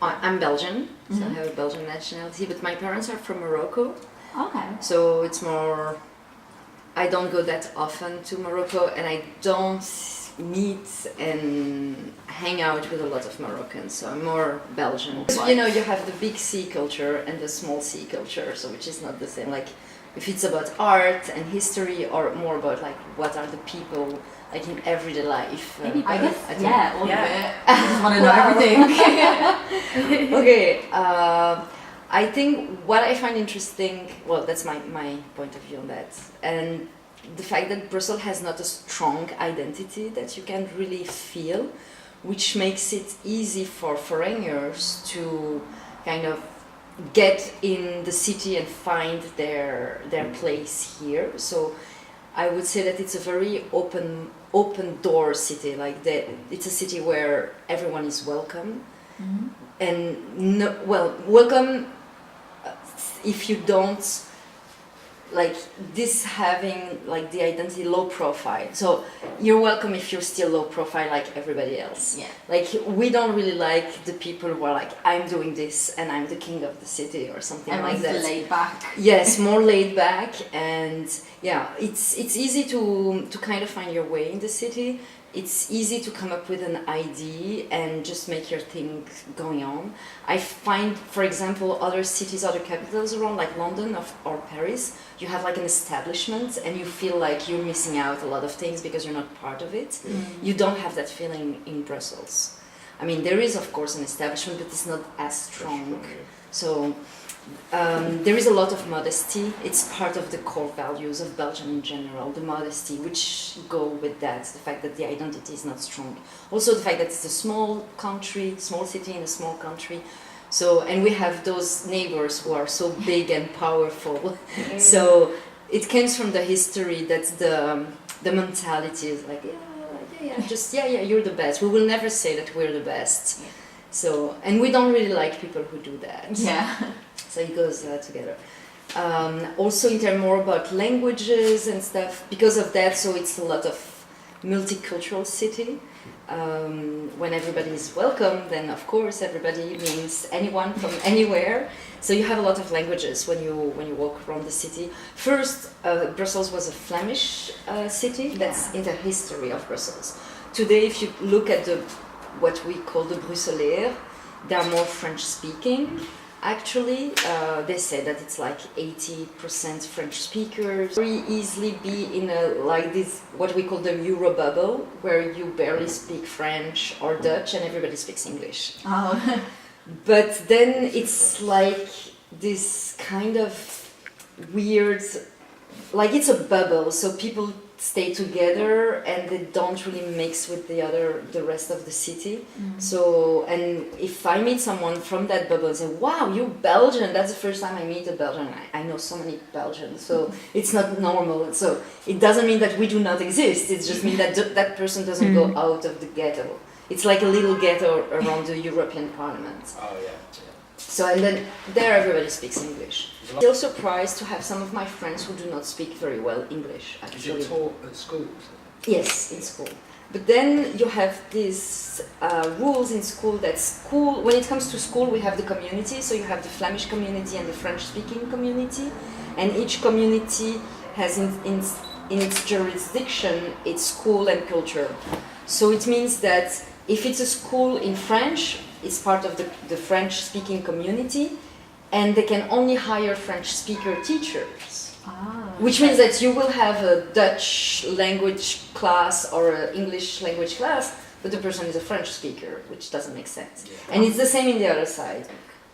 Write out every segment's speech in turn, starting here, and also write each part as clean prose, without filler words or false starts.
I'm Belgian, so I have a Belgian nationality, but my parents are from Morocco. Okay. So it's more, I don't go that often to Morocco, and I don't meet and hang out with a lot of Moroccans, so I'm more Belgian. You know, you have the big C culture and the small C culture, so which is not the same. Like, if it's about art and history, or more about like what are the people like in everyday life. Maybe I guess, I yeah, all of it. I just want to know everything. Okay, I think what I find interesting, well, that's my point of view on that, and the fact that Brussels has not a strong identity that you can really feel, which makes it easy for foreigners to kind of get in the city and find their place here. So I would say that it's a very open door city. Like it's a city where everyone is welcome, and welcome if you don't like this having like the identity low profile. So you're welcome if you're still low profile like everybody else. Yeah. Like we don't really like the people who are like, I'm doing this and I'm the king of the city or something like that. Laid back. Yes, more laid back, and yeah, it's easy to kind of find your way in the city. It's easy to come up with an idea and just make your thing going on. I find, for example, other cities, other capitals around, like London or Paris, you have like an establishment and you feel like you're missing out a lot of things because you're not part of it. You don't have that feeling in Brussels. I mean, there is, of course, an establishment, but it's not as strong. So there is a lot of modesty. It's part of the core values of Belgium in general, the modesty, which go with that, the fact that the identity is not strong. Also the fact that it's a small country, small city in a small country. So, and we have those neighbors who are so big and powerful. So it comes from the history that the mentality is like, you're the best. We will never say that we're the best. Yeah. So, and we don't really like people who do that. Yeah. So it goes together. Also in terms more about languages and stuff, because of that, so it's a lot of multicultural city. When everybody is welcome, then of course everybody means anyone from anywhere. So you have a lot of languages when you walk around the city. First, Brussels was a Flemish city. That's in the history of Brussels. Today, if you look at what we call the Bruxellaires, they are more French speaking. Actually, they say that it's like 80% French speakers. Very easily be in like this, what we call the Euro bubble, where you barely speak French or Dutch and everybody speaks English. Oh. But then it's like this kind of weird, like it's a bubble, so people stay together and they don't really mix with the rest of the city. So, and if I meet someone from that bubble and say, wow, you're Belgian, that's the first time I meet a Belgian. I know so many Belgians, so it's not normal. So it doesn't mean that we do not exist, it just means that that person doesn't go out of the ghetto. It's like a little ghetto around the European Parliament. Oh yeah. So, and then there everybody speaks English. I'm still surprised to have some of my friends who do not speak very well English, actually. Is it taught at school? Yes, in school. But then you have these rules in school that when it comes to school, we have the community. So you have the Flemish community and the French-speaking community. And each community has in its jurisdiction its school and culture. So it means that if it's a school in French, it's part of the French-speaking community, and they can only hire French-speaker teachers. Which means that you will have a Dutch language class or an English language class, but the person is a French speaker, which doesn't make sense. Yeah. And it's the same in the other side.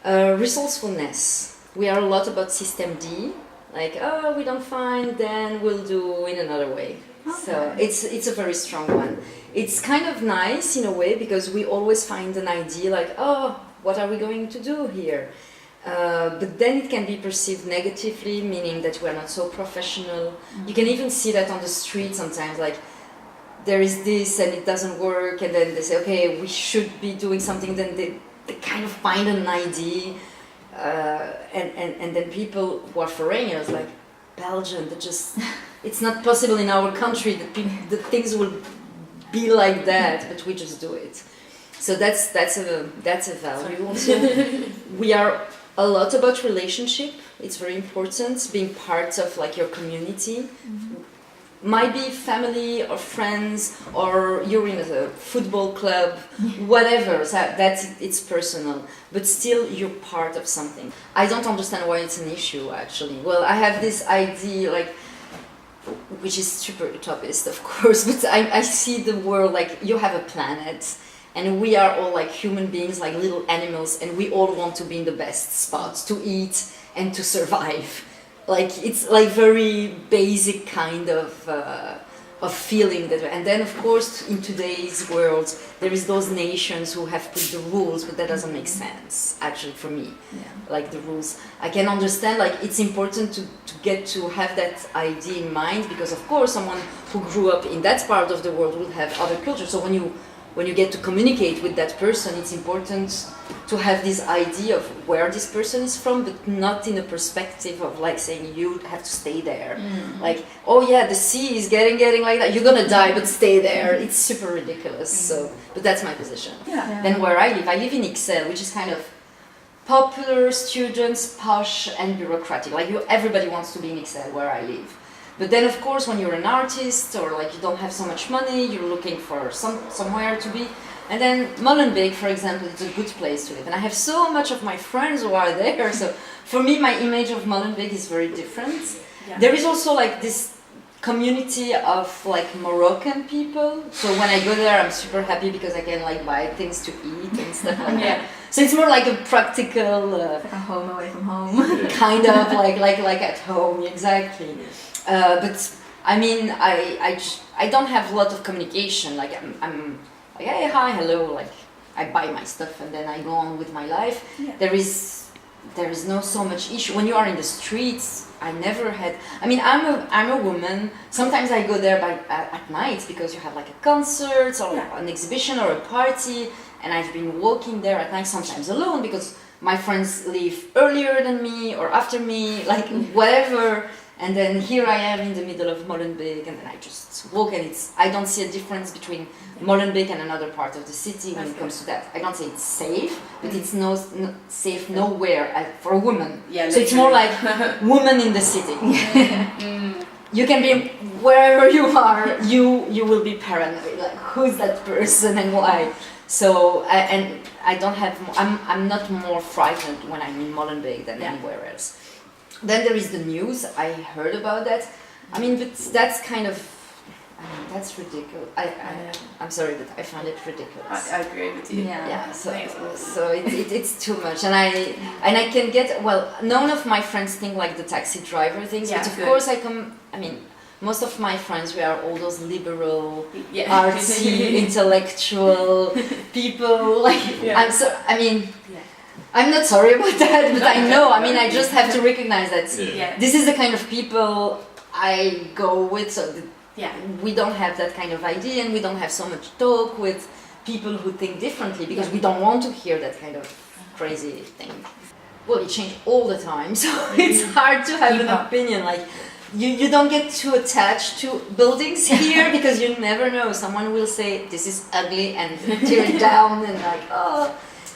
Resourcefulness. We are a lot about System D, like, oh, we don't find, then we'll do in another way. Okay. So it's a very strong one. It's kind of nice in a way because we always find an idea like, oh, what are we going to do here? But then it can be perceived negatively, meaning that we are not so professional. You can even see that on the street sometimes, like there is this and it doesn't work, and then they say, okay, we should be doing something, then they kind of find an idea, and then people who are foreigners, like Belgium, that just, it's not possible in our country that things will be like that, but we just do it. So that's a value also. We are a lot about relationship. It's very important being part of like your community. Might be family or friends, or you're in a football club, whatever. So it's personal, but still you're part of something. I don't understand why it's an issue actually. Well, I have this idea like, which is super utopist, of course, but I see the world like you have a planet. And we are all like human beings, like little animals, and we all want to be in the best spots to eat and to survive. Like it's like very basic kind of feeling that. And then of course in today's world there is those nations who have put the rules, but that doesn't make sense actually for me. Like the rules, I can understand. Like it's important to get to have that idea in mind, because of course someone who grew up in that part of the world will have other cultures. So when you get to communicate with that person, it's important to have this idea of where this person is from, but not in a perspective of like saying you have to stay there. Like, oh yeah, the sea is getting like that, you're gonna die, but stay there. It's super ridiculous. So, but that's my position. Then where I live in Ixelles, which is kind of popular, students, posh and bureaucratic. Like everybody wants to be in Ixelles where I live. But then, of course, when you're an artist or like you don't have so much money, you're looking for somewhere to be. And then Molenbeek, for example, is a good place to live. And I have so much of my friends who are there. So for me, my image of Molenbeek is very different. There is also like this community of like Moroccan people. So when I go there, I'm super happy because I can like buy things to eat and stuff like that. So it's more like a practical, like a home away from home, kind of like at home, exactly. But I mean, I don't have a lot of communication. Like I'm like, hey, hi, hello. Like I buy my stuff and then I go on with my life. There is no so much issue when you are in the streets. I never had. I mean, I'm a woman. Sometimes I go there at night because you have like a concert or an exhibition or a party, and I've been walking there at night. Sometimes alone because my friends leave earlier than me or after me, like whatever. And then here I am in the middle of Molenbeek, and then I just walk, and I don't see a difference between Molenbeek and another part of the city when it comes to that. I don't say it's safe, but it's no safe nowhere for a woman. So it's more like woman in the city. You can be wherever you are, you will be paranoid. Like who's that person and why? So I don't have. I'm not more frightened when I'm in Molenbeek than anywhere else. Then there is the news. I heard about that. I mean, but that's kind of, that's ridiculous. I'm sorry, but I find it ridiculous. I agree with you. So it's too much, and I can get, well, none of my friends think like the taxi driver things, but of course I mean, most of my friends, we are all those liberal, artsy, intellectual people. Like I'm not sorry about that, but I know. I mean, I just have to recognize that this is the kind of people I go with. So we don't have that kind of idea, and we don't have so much talk with people who think differently because we don't want to hear that kind of crazy thing. Well, it changes all the time, so it's hard to have an opinion. Like you don't get too attached to buildings here because you never know. Someone will say this is ugly and tear it down, and like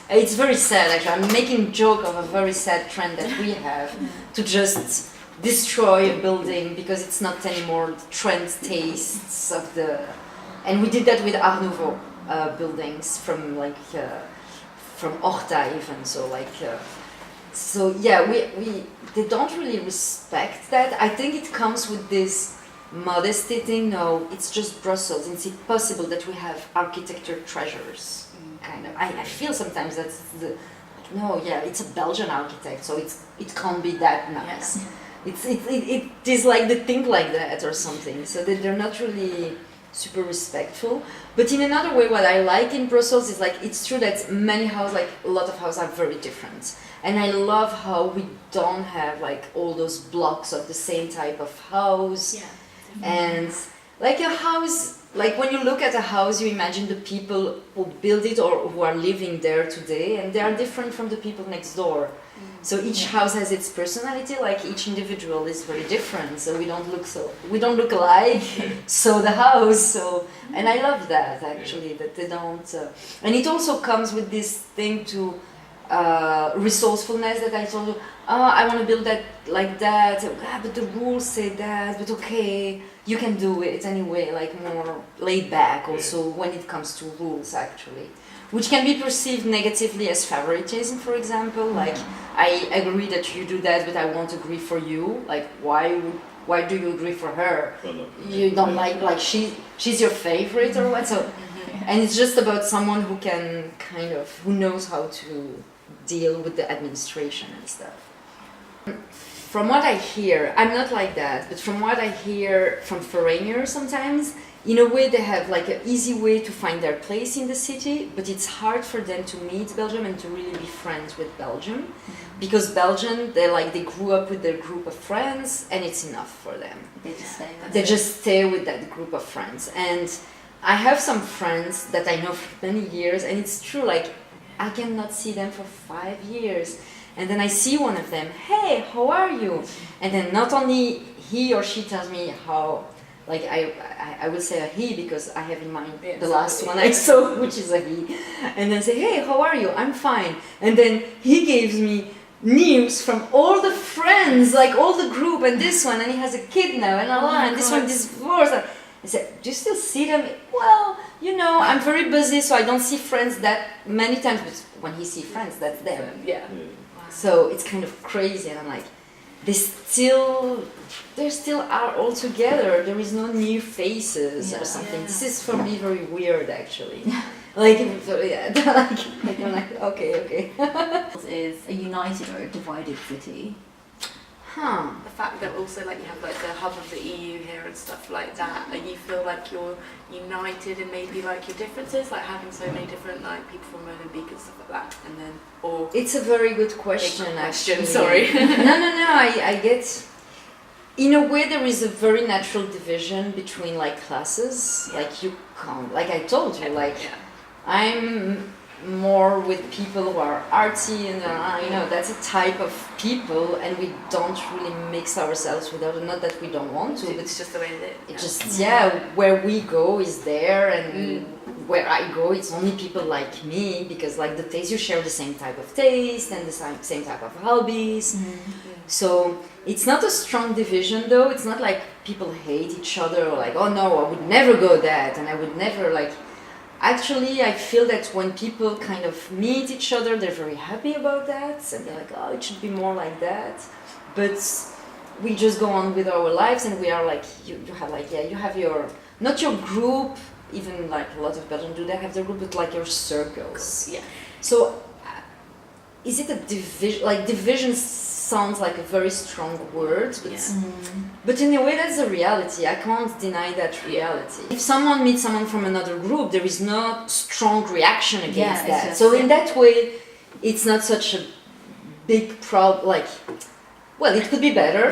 it's very sad actually. I'm making joke of a very sad trend that we have to just destroy a building because it's not anymore the trend tastes of the. And we did that with Art Nouveau buildings from like from Horta even. So like we they don't really respect that. I think it comes with this modesty thing. No, it's just Brussels. It's impossible that we have architecture treasures. Kind of. I feel sometimes that's it's a Belgian architect, so it can't be that nice. It is like they think like that or something, so that they're not really super respectful. But in another way, what I like in Brussels is like it's true that many houses, like a lot of houses, are very different, and I love how we don't have like all those blocks of the same type of house, and like a house. like when you look at a house, you imagine the people who build it or who are living there today, and they are different from the people next door. So each house has its personality. Like each individual is very different. So we don't look alike. So the house. So and I love that actually, that they don't. And it also comes with this thing to resourcefulness that I told you. Oh, I want to build that like that. But the rules say that. But okay, you can do it anyway. Like more laid back. Also, when it comes to rules, actually. Which can be perceived negatively as favoritism, for example. Like, I agree that you do that, but I won't agree for you. Like, why do you agree for her? You don't like she's your favorite or what? So, and it's just about someone who can who knows how to deal with the administration and stuff. From what I hear, I'm not like that, but from what I hear from foreigners sometimes, in a way they have like an easy way to find their place in the city, but it's hard for them to meet Belgium and to really be friends with Belgium, because Belgian, they grew up with their group of friends and it's enough for them. They just stay with that group of friends. And I have some friends that I know for many years, and it's true, like I cannot see them for 5 years. And then I see one of them, hey, how are you? And then not only he or she tells me how, like I will say a he because I have in mind the last one I saw, which is a he. And then say, hey, how are you? I'm fine. And then he gives me news from all the friends, like all the group, and this one, and he has a kid now, and this one divorced. I said, do you still see them? Well, I'm very busy, so I don't see friends that many times, but when he sees friends, that's them. Yeah. So it's kind of crazy, and I'm like, they still are all together. There is no new faces or something. This is for me very weird, actually. Like, I'm like, okay. Is a united or a divided city? The fact that also like you have like the hub of the EU here and stuff like that, and you feel like you're united in maybe like your differences, like having so many different like people from Mozambique and stuff like that, and then or it's a very good question. Actually, sorry. No. I get. In a way, there is a very natural division between like classes. Like you can't. Like I told you, like I'm more with people who are artsy, and that's a type of people, and we don't really mix ourselves with others. Not that we don't want to, but it's just the way it is. It just where we go is there, and where I go, it's only people like me, because like the taste, you share the same type of taste and the same type of hobbies. So it's not a strong division, though. It's not like people hate each other or like, oh no, I would never go that, and I would never like. Actually, I feel that when people kind of meet each other, they're very happy about that, and they're like, oh, it should be more like that. But we just go on with our lives, and we are like, you have your, not your group, even like a lot of Belgians do, they have their group, but like your circles. Yeah. So, is it a division? Like, division sounds like a very strong word, but in a way that's the reality. I can't deny that reality. If someone meets someone from another group, there is no strong reaction against that. So in that way, it's not such a big problem. Like, well, it could be better,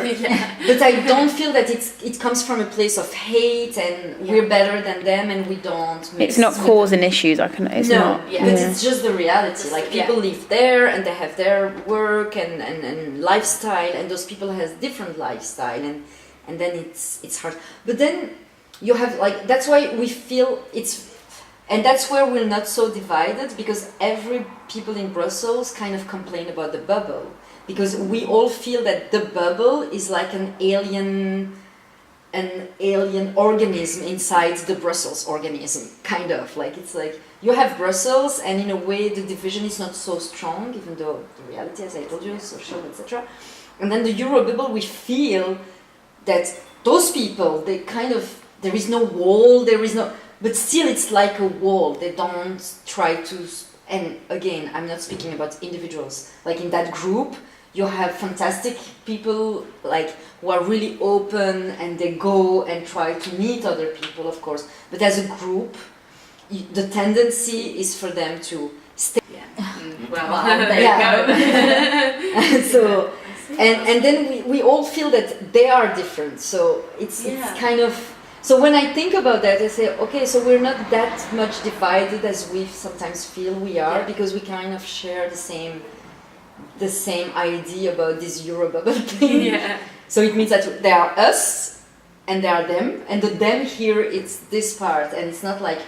but I don't feel that it comes from a place of hate and we're better than them and we don't mix. It's not causing issues. But it's just the reality. Like people live there and they have their work and lifestyle, and those people has different lifestyle, and then it's hard. But then you have like, that's why we feel and that's where we're not so divided, because every people in Brussels kind of complain about the bubble. Because we all feel that the bubble is like an alien organism inside the Brussels organism, kind of. Like, it's like you have Brussels, and in a way the division is not so strong, even though the reality, as I told you, is social, etc. And then the Euro bubble, we feel that those people, they kind of, there is no wall, but still it's like a wall. They don't try to, and again, I'm not speaking about individuals. Like in that group, you have fantastic people like who are really open, and they go and try to meet other people, of course. But as a group, the tendency is for them to stay. There you go. So, and then we all feel that they are different. So it's kind of, So when I think about that, I say, okay, so we're not that much divided as we sometimes feel we are, Yeah. because we kind of share the same idea about this Eurobubble thing. Yeah. So it means that there are us and there are them, and the them here it's this part, and it's not like